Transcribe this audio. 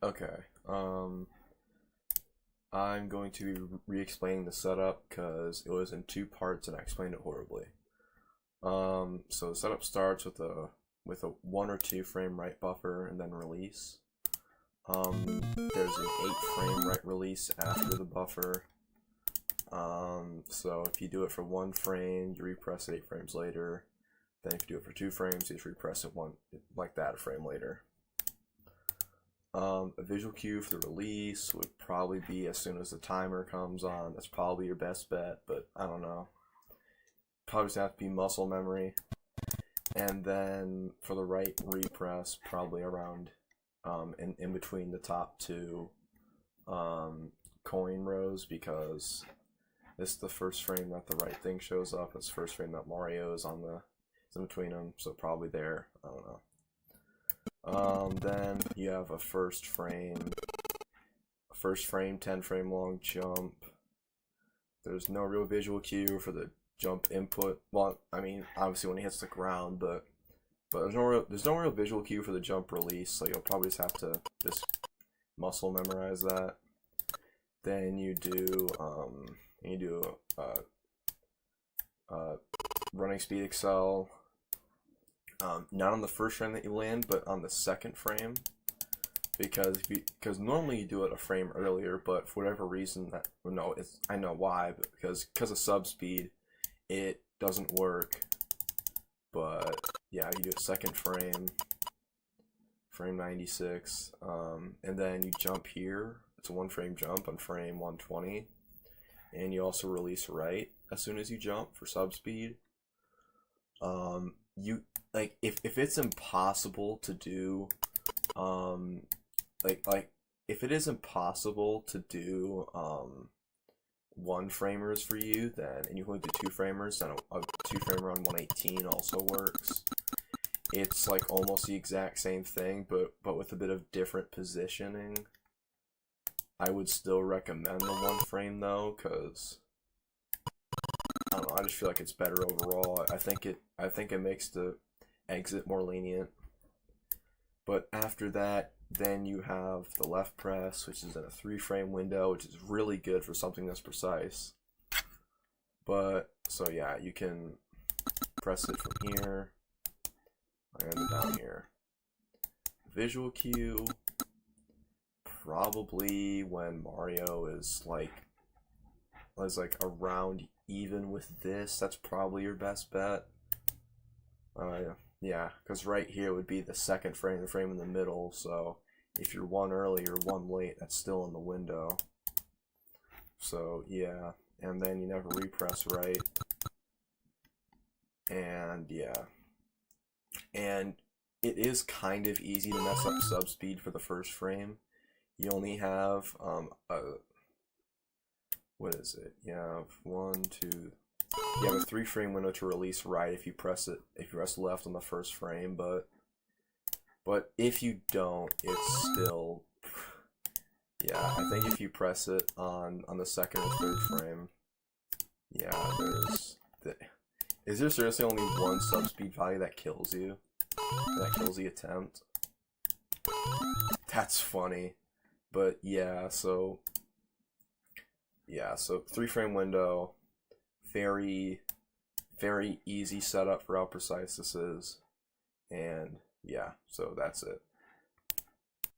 Okay. I'm going to be re-explaining the setup because it was in two parts and I explained it horribly. So the setup starts with a 1 or 2 frame write buffer and then release. There's an 8 frame write release after the buffer. So if you do it for 1 frame, you repress it 8 frames later. Then if you do it for 2 frames, you just repress it like that a frame later. A visual cue for the release would probably be as soon as the timer comes on. That's probably your best bet, but I don't know. Probably just have to be muscle memory. And then for the write repress, probably around in between the top 2 coin rows, because this is the first frame that the right thing shows up. It's the first frame that Mario is in between them, so probably there. I don't know. Then you have a first frame 10 frame long jump. There's no real visual cue for the jump input. Well, I mean, obviously when he hits the ground, but there's no real visual cue for the jump release, so you'll probably just have to just muscle memorize that. Then you do running speed excel. Not on the first frame that you land, but on the second frame, because normally you do it a frame earlier, but for whatever reason I know why, but because of sub speed, it doesn't work. But yeah, you do it second frame 96, and then you jump here. It's a 1 frame jump on frame 120, and you also release right as soon as you jump for sub speed. If it's impossible to do if it is impossible to do 1 framers for you, and you only do 2 framers, then a 2 framer on 118 also works. It's like almost the exact same thing, but with a bit of different positioning. I would still recommend the 1 frame though, because I don't know, I just feel like it's better overall. I think it makes the exit more lenient. But after that, then you have the left press, which is in a 3 frame window, which is really good for something that's precise. But so yeah, you can press it from here and down here. Visual cue, probably when Mario is like around even with this. That's probably your best bet. Yeah, because right here would be the second frame, the frame in the middle, so if you're 1 early or 1 late, that's still in the window. So yeah, and then you never repress right. And yeah, and it is kind of easy to mess up sub speed for the first frame. You only have what is it? You have 1, 2. You have a 3 frame window to release right if you press left on the first frame, but if you don't, it's still, yeah, I think if you press it on the second or third frame, yeah, is there seriously only 1 subspeed value that kills you? That kills the attempt? That's funny. But yeah, so 3 frame window, very easy setup for how precise this is, and yeah, so that's it.